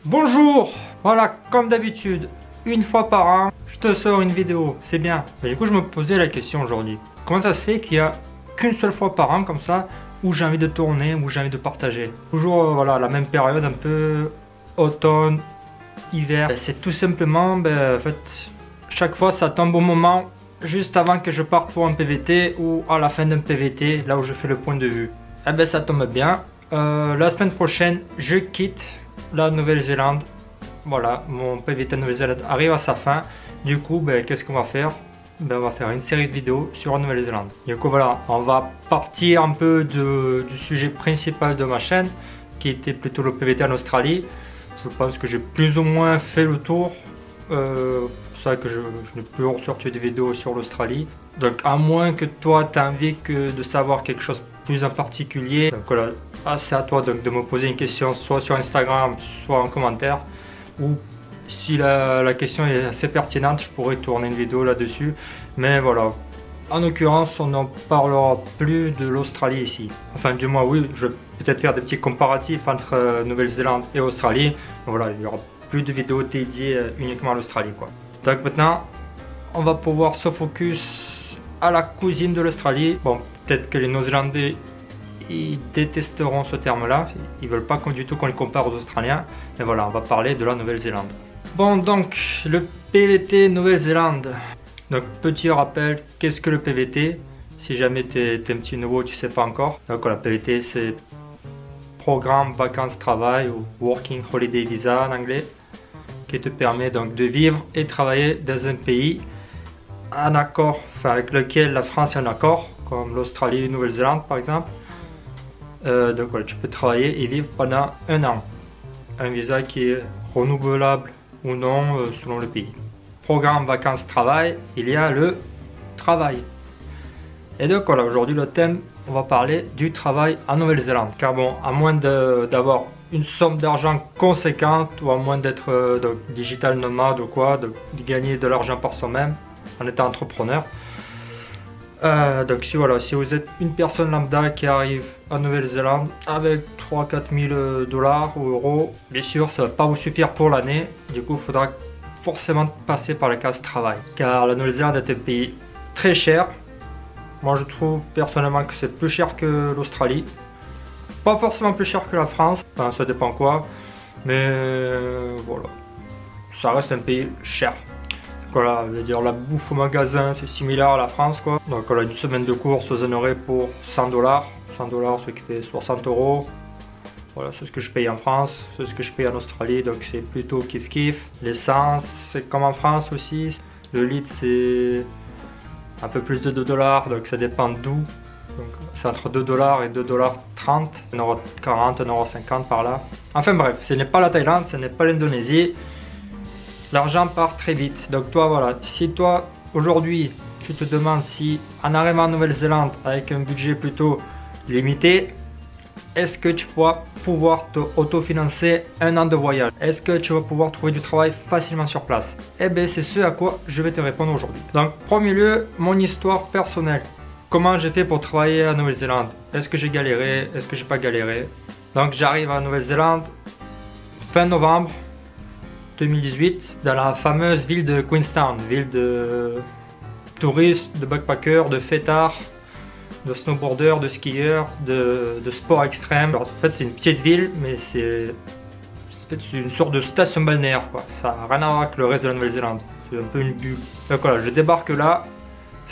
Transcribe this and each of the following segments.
Bonjour. Voilà, comme d'habitude, une fois par an, je te sors une vidéo, c'est bien. Mais du coup, je me posais la question aujourd'hui. Comment ça se fait qu'il y a qu'une seule fois par an comme ça où j'ai envie de tourner, où j'ai envie de partager? Toujours voilà, la même période, un peu automne, hiver. C'est tout simplement, en fait, chaque fois ça tombe au moment juste avant que je parte pour un PVT ou à la fin d'un PVT, là où je fais le point de vue. Eh ben ça tombe bien. La semaine prochaine, je quitte la Nouvelle-Zélande. Voilà, mon PVT Nouvelle-Zélande arrive à sa fin. Du coup, qu'est-ce qu'on va faire? On va faire une série de vidéos sur la Nouvelle-Zélande. Du coup, voilà, on va partir un peu du sujet principal de ma chaîne, qui était plutôt le PVT en Australie. Je pense que j'ai plus ou moins fait le tour. C'est ça que je n'ai plus ressorti des vidéos sur l'Australie. Donc, à moins que toi, tu as envie de savoir quelque chose plus en particulier. Donc voilà, c'est à toi donc de me poser une question soit sur Instagram, soit en commentaire. Ou si la question est assez pertinente, je pourrais tourner une vidéo là-dessus. Mais voilà, en l'occurrence, on n'en parlera plus de l'Australie ici. Enfin, du moins, oui, je vais peut-être faire des petits comparatifs entre Nouvelle-Zélande et Australie. Donc voilà, il n'y aura plus de vidéos dédiées uniquement à l'Australie, quoi. Donc maintenant, on va pouvoir se focus à la cousine de l'Australie. Bon, peut-être que les Néo-Zélandais ils détesteront ce terme-là. Ils veulent pas du tout qu'on les compare aux Australiens. Mais voilà, on va parler de la Nouvelle-Zélande. Bon, donc, le PVT Nouvelle-Zélande. Donc, petit rappel, qu'est-ce que le PVT? Si jamais tu es un petit nouveau, tu sais pas encore. Donc, voilà, PVT, c'est Programme Vacances-Travail ou Working Holiday Visa en anglais, qui te permet donc de vivre et travailler dans un pays en accord, avec lequel la France est en accord, comme l'Australie et la Nouvelle-Zélande par exemple. Donc voilà, tu peux travailler et vivre pendant un an. Un visa qui est renouvelable ou non selon le pays. Programme vacances-travail, il y a le travail. Et donc voilà, aujourd'hui le thème, on va parler du travail en Nouvelle-Zélande. Car bon, à moins d'avoir une somme d'argent conséquente ou à moins d'être digital nomade ou quoi, de gagner de l'argent par soi-même en étant entrepreneur. Donc si vous êtes une personne lambda qui arrive en Nouvelle-Zélande avec 3-4 000 dollars ou euros, bien sûr ça ne va pas vous suffire pour l'année. Du coup il faudra forcément passer par la case travail. Car la Nouvelle-Zélande est un pays très cher. Moi je trouve personnellement que c'est plus cher que l'Australie. Pas forcément plus cher que la France, enfin ça dépend quoi. Mais voilà, ça reste un pays cher. Voilà, je veux dire la bouffe au magasin c'est similaire à la France quoi. Donc voilà, une semaine de course vous en aurez pour 100 dollars. 100 dollars ce qui fait 60 euros. Voilà, c'est ce que je paye en France, c'est ce que je paye en Australie, donc c'est plutôt kiff kiff. L'essence c'est comme en France aussi. Le litre c'est un peu plus de 2 dollars, donc ça dépend d'où. C'est entre 2 dollars et 2 dollars 30, 1,40 €, 1,50 € par là. Enfin bref, ce n'est pas la Thaïlande, ce n'est pas l'Indonésie. L'argent part très vite. Donc toi voilà, si toi aujourd'hui tu te demandes si en arrivant en Nouvelle-Zélande avec un budget plutôt limité, est-ce que tu vas pouvoir te autofinancer un an de voyage? Est-ce que tu vas pouvoir trouver du travail facilement sur place? Eh bien c'est ce à quoi je vais te répondre aujourd'hui. Donc premier lieu, mon histoire personnelle. Comment j'ai fait pour travailler en Nouvelle-Zélande? Est-ce que j'ai galéré? Est-ce que j'ai pas galéré? Donc j'arrive en Nouvelle-Zélande fin novembre 2018 dans la fameuse ville de Queenstown, ville de touristes, de backpackers, de fêtards, de snowboarders, de skieurs, de sport extrême. Alors, en fait c'est une petite ville mais c'est une sorte de station balnéaire quoi. Ça n'a rien à voir avec le reste de la Nouvelle-Zélande, c'est un peu une bulle. Donc voilà, je débarque là,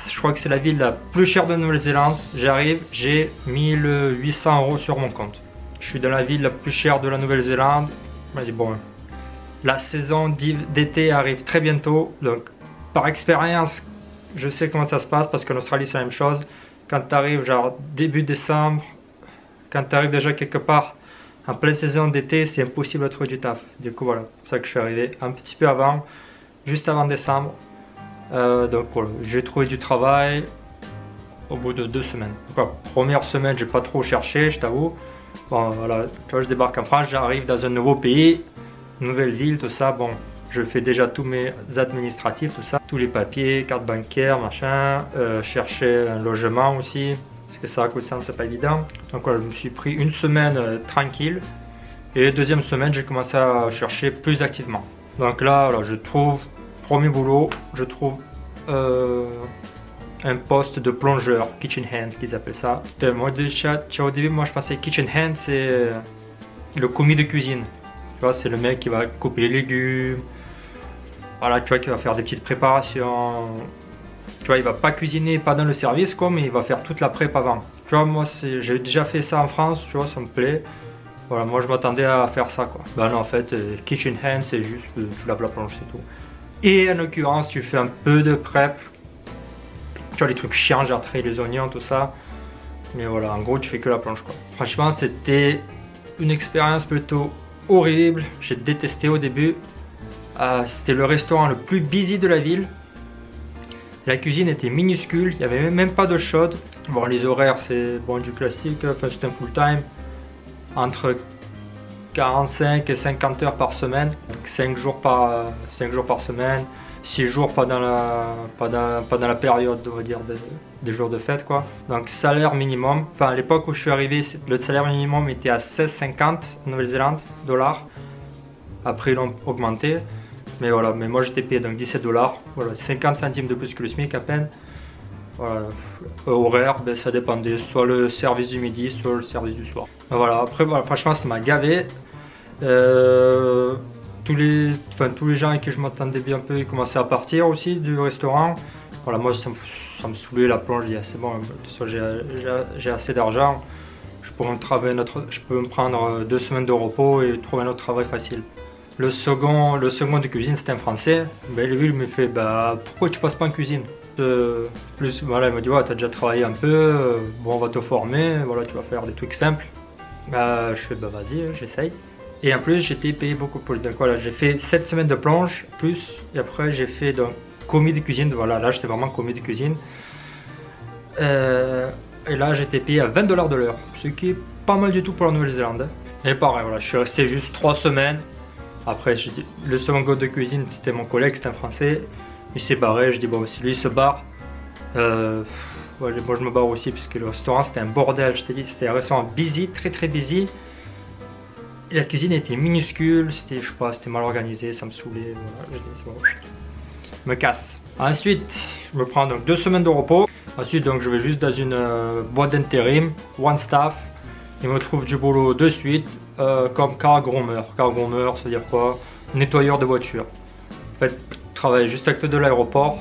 je crois que c'est la ville la plus chère de Nouvelle-Zélande. J'arrive, j'ai 1800 € sur mon compte. Je suis dans la ville la plus chère de la Nouvelle-Zélande. Je me dis bon, la saison d'été arrive très bientôt, donc par expérience, je sais comment ça se passe parce qu'en Australie c'est la même chose. Quand tu arrives genre début décembre, quand tu arrives déjà quelque part en pleine saison d'été, c'est impossible de trouver du taf. Du coup voilà, c'est pour ça que je suis arrivé un petit peu avant, juste avant décembre. Donc voilà, j'ai trouvé du travail au bout de 2 semaines. Donc, première semaine, j'ai pas trop cherché, je t'avoue. Bon voilà, tu vois, je débarque en France, j'arrive dans un nouveau pays. Nouvelle ville, tout ça, bon, je fais déjà tous mes administratifs, tout ça, tous les papiers, carte bancaire, machin, chercher un logement aussi, parce que ça coûte ça, c'est pas évident. Donc voilà, je me suis pris une semaine tranquille, Et deuxième semaine, j'ai commencé à chercher plus activement. Donc là, je trouve, premier boulot, je trouve un poste de plongeur, kitchen hand qu'ils appellent ça. Moi déjà, au début, moi je pensais kitchen hand, c'est le commis de cuisine. Tu vois, c'est le mec qui va couper les légumes. Voilà, tu vois, qui va faire des petites préparations. Tu vois, il va pas cuisiner, pas dans le service, quoi, mais il va faire toute la prep avant. Tu vois, moi, j'ai déjà fait ça en France, tu vois, ça me plaît. Voilà, moi, je m'attendais à faire ça, quoi. Ben non, en fait, kitchen hand, c'est juste, tu laves la planche, c'est tout. Et en l'occurrence, tu fais un peu de prep. Tu vois, les trucs chiants, genre traiter les oignons, tout ça. Mais voilà, en gros, tu fais que la planche, quoi. Franchement, c'était une expérience plutôt horrible. J'ai détesté au début. C'était le restaurant le plus busy de la ville. La cuisine était minuscule, il n'y avait même pas de chaude. Bon, les horaires, c'est bon, du classique, enfin, c'est un full time. Entre 45 et 50 heures par semaine. Donc 5 jours par semaine. 6 jours pendant la période, on va dire, des jours de fête, quoi. Donc salaire minimum, enfin à l'époque où je suis arrivé, le salaire minimum était à 16,50 en Nouvelle-Zélande, dollars. Après ils l'ont augmenté. Mais voilà, mais moi j'étais payé donc 17 $, voilà, 50 centimes de plus que le SMIC à peine. Voilà. Horaire, ben, ça dépendait, soit le service du midi, soit le service du soir. Ben, voilà, après voilà, franchement ça m'a gavé. Tous les gens avec qui je m'entendais bien un peu, ils commençaient à partir aussi du restaurant. Voilà, moi ça me saoulait la plonge, j'ai dit c'est bon, j'ai assez d'argent, je peux me prendre 2 semaines de repos et trouver un autre travail facile. Le second de cuisine, c'était un Français. Ben, lui, il me fait bah, pourquoi tu passes pas en cuisine? Plus, voilà, il m'a dit ouais, t'as déjà travaillé un peu, bon, on va te former, voilà, tu vas faire des trucs simples. Je fais bah vas-y, j'essaye. Et en plus, j'étais payé beaucoup plus. Donc voilà, j'ai fait 7 semaines de plonge, plus, et après, j'ai fait donc commis de cuisine. Voilà, là, j'étais vraiment commis de cuisine. Et là, j'étais payé à 20 $ de l'heure, ce qui est pas mal du tout pour la Nouvelle-Zélande. Et pareil, voilà, je suis resté juste 3 semaines. Après, le second gars de cuisine, c'était mon collègue, c'était un Français. Il s'est barré, je dis bon, si lui se barre, ouais, moi je me barre aussi, puisque le restaurant c'était un bordel, je t'ai dit, c'était un restaurant busy, très très busy. Et la cuisine était minuscule, c'était, je sais pas, c'était mal organisé, ça me saoulait. Voilà, je dis, bon, je me casse. Ensuite, je me prends donc 2 semaines de repos. Ensuite, donc, je vais juste dans une boîte d'intérim, one staff. Il me trouve du boulot de suite, comme car groomer. Car groomer, ça veut dire quoi? Nettoyeur de voiture. En fait, je travaille juste à côté de l'aéroport.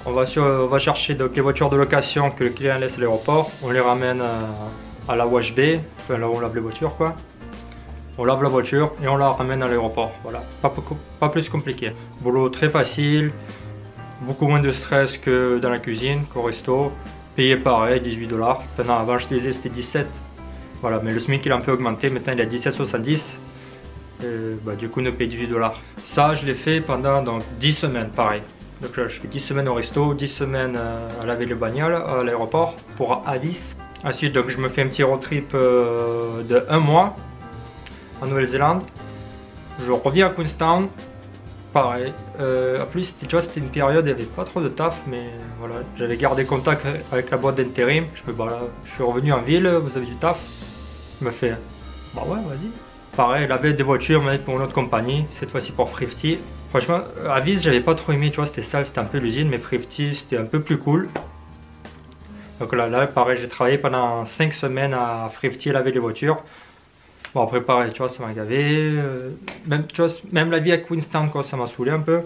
On va chercher donc les voitures de location que le client laisse à l'aéroport. On les ramène à la wash bay, enfin là où on lave les voitures, quoi. On lave la voiture et on la ramène à l'aéroport. Voilà, pas plus compliqué. Boulot très facile, beaucoup moins de stress que dans la cuisine, qu'au resto. Payé pareil, 18 $. Maintenant, avant je disais c'était 17. Voilà, mais le SMIC il a un peu augmenté, maintenant il est à 17,70. Bah, du coup, on paye 18 $. Ça, je l'ai fait pendant donc, 10 semaines, pareil. Donc là, je fais 10 semaines au resto, 10 semaines à laver le bagnole à l'aéroport pour Addis. Ensuite, donc, je me fais un petit road trip de 1 mois en Nouvelle-Zélande. Je reviens à Queenstown, pareil. En plus, tu vois, c'était une période, il n'y avait pas trop de taf, mais voilà, j'avais gardé contact avec la boîte d'intérim. Je suis revenu en ville, vous avez du taf? Il m'a fait, bah ouais, vas-y. Pareil, laver des voitures, mais pour une autre compagnie, cette fois-ci pour Thrifty. Franchement, Avis, j'avais pas trop aimé, tu vois, c'était sale, c'était un peu l'usine, mais Thrifty, c'était un peu plus cool. Donc là, pareil, j'ai travaillé pendant 5 semaines à Thrifty, laver les voitures. Bon, après, pareil, tu vois, ça m'a gavé. Tu vois, même la vie à Queenstown, quoi, ça m'a saoulé un peu.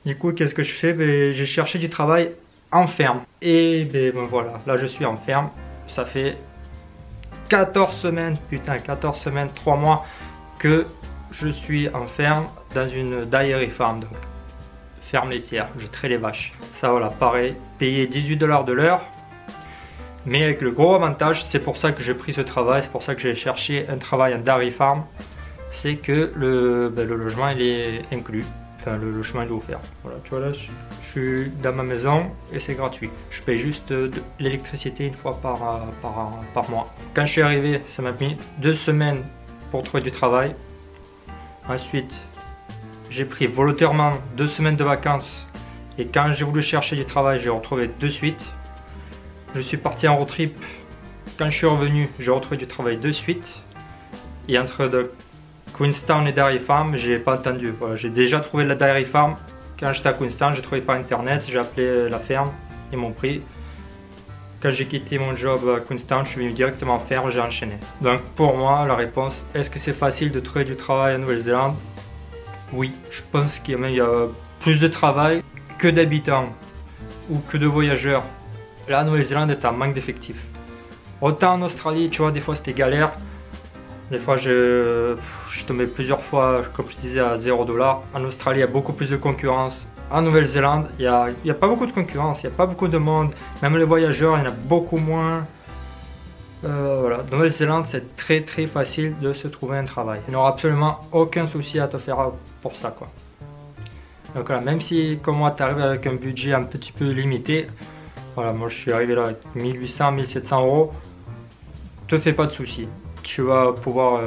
Du coup, qu'est-ce que je fais? Ben, j'ai cherché du travail en ferme. Et ben, voilà, là, je suis en ferme. Ça fait 14 semaines, putain, 14 semaines, 3 mois que je suis en ferme dans une dairy farm, donc ferme laitière, je traite les vaches. Ça voilà, pareil, payé 18 $ de l'heure, mais avec le gros avantage, c'est pour ça que j'ai pris ce travail, c'est pour ça que j'ai cherché un travail en dairy farm, c'est que le logement il est inclus, enfin le logement il est offert. Voilà, tu vois là, je suis dans ma maison et c'est gratuit. Je paye juste de l'électricité une fois par mois. Quand je suis arrivé, ça m'a mis 2 semaines pour trouver du travail. Ensuite, j'ai pris volontairement 2 semaines de vacances et quand j'ai voulu chercher du travail, j'ai retrouvé de suite. Je suis parti en road trip. Quand je suis revenu, j'ai retrouvé du travail de suite. Et entre de Queenstown et Dairy Farm, j'ai pas attendu. Voilà, j'ai déjà trouvé la Dairy Farm quand j'étais à Queenstown, j'ai trouvé par internet, j'ai appelé la ferme, ils m'ont pris. Quand j'ai quitté mon job à Queenstown, je suis venu directement en ferme, j'ai enchaîné. Donc pour moi, la réponse, est-ce que c'est facile de trouver du travail en Nouvelle-Zélande? Oui, je pense qu'il y a plus de travail que d'habitants ou que de voyageurs. La Nouvelle-Zélande est en manque d'effectifs. Autant en Australie, tu vois, des fois c'était galère. Des fois je tombais plusieurs fois, comme je disais, à 0 $. En Australie, il y a beaucoup plus de concurrence. En Nouvelle-Zélande, il n'y a pas beaucoup de concurrence, il n'y a pas beaucoup de monde. Même les voyageurs, il y en a beaucoup moins. Voilà, Nouvelle-Zélande, c'est très facile de se trouver un travail. Il n'y aura absolument aucun souci à te faire pour ça, quoi. Donc voilà, même si comme moi tu arrives avec un budget un petit peu limité, voilà, moi je suis arrivé là avec 1800, 1700 €, te fais pas de soucis. Tu vas pouvoir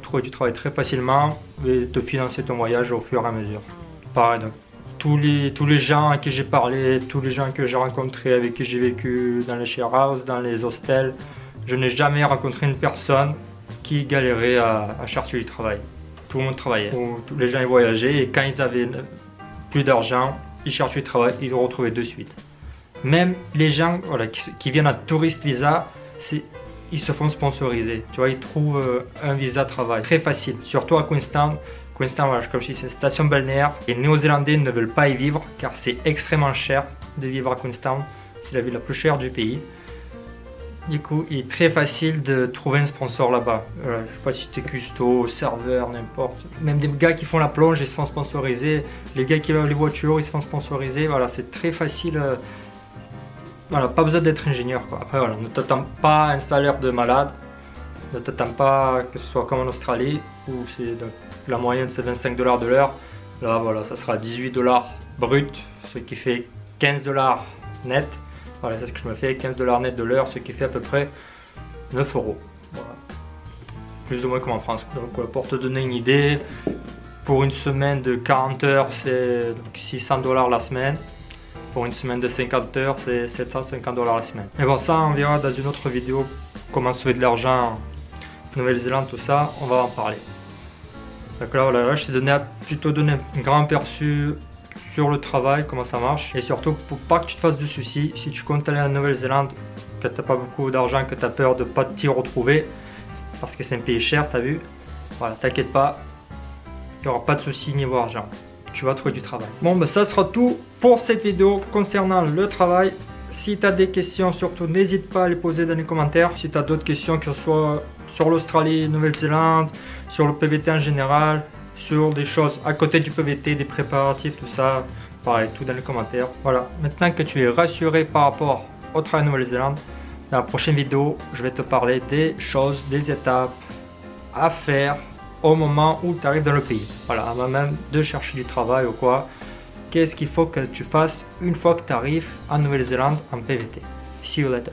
trouver du travail très facilement et te financer ton voyage au fur et à mesure. Pareil, donc tous les gens à qui j'ai parlé, tous les gens que j'ai rencontrés, avec qui j'ai vécu dans les share house, dans les hostels, je n'ai jamais rencontré une personne qui galérait à chercher du travail. Tout le monde travaillait, tous les gens ils voyageaient et quand ils avaient plus d'argent, ils cherchaient du travail, ils le retrouvaient de suite. Même les gens voilà, qui viennent à tourist visa, ils se font sponsoriser. Tu vois, ils trouvent un visa travail très facile, surtout à Queenstown. Queenstown, voilà, comme je dis, c'est une station balnéaire. Les Néo-Zélandais ne veulent pas y vivre car c'est extrêmement cher de vivre à Queenstown. C'est la ville la plus chère du pays. Du coup, il est très facile de trouver un sponsor là-bas. Je ne sais pas si tu es custo, serveur, n'importe. Même des gars qui font la plonge, ils se font sponsoriser. Les gars qui lavent les voitures, ils se font sponsoriser. Voilà, c'est très facile. Voilà, pas besoin d'être ingénieur, quoi. Après, voilà, ne t'attends pas à un salaire de malade. Ne t'attends pas que ce soit comme en Australie où la moyenne c'est 25 $ de l'heure. Là voilà, ça sera 18 $ brut, ce qui fait 15 $ net. Voilà, c'est ce que je me fais, 15 $ net de l'heure, ce qui fait à peu près 9 €. Voilà. Plus ou moins comme en France. Donc pour te donner une idée, pour une semaine de 40 heures, c'est 600 $ la semaine. Pour une semaine de 50 heures, c'est 750 $ la semaine. Mais bon, ça on verra dans une autre vidéo, comment se fait de l'argent en Nouvelle-Zélande, tout ça, on va en parler. Donc là, voilà, je t'ai plutôt donné un grand aperçu sur le travail, comment ça marche. Et surtout, pour pas que tu te fasses de soucis, si tu comptes aller en Nouvelle-Zélande, que tu n'as pas beaucoup d'argent, que tu as peur de ne pas t'y retrouver, parce que c'est un pays cher, tu as vu, voilà, t'inquiète pas, il n'y aura pas de soucis niveau argent. Tu vas trouver du travail. Bon, ben ça sera tout pour cette vidéo concernant le travail. Si tu as des questions, surtout n'hésite pas à les poser dans les commentaires. Si tu as d'autres questions, que ce soit sur l'Australie, Nouvelle-Zélande, sur le PVT en général, sur des choses à côté du PVT, des préparatifs, tout ça, pareil, tout dans les commentaires. Voilà, maintenant que tu es rassuré par rapport au travail en Nouvelle-Zélande, dans la prochaine vidéo, je vais te parler des choses, des étapes à faire au moment où tu arrives dans le pays. Voilà, avant même de chercher du travail ou quoi. Qu'est-ce qu'il faut que tu fasses une fois que tu arrives en Nouvelle-Zélande en PVT. See you later.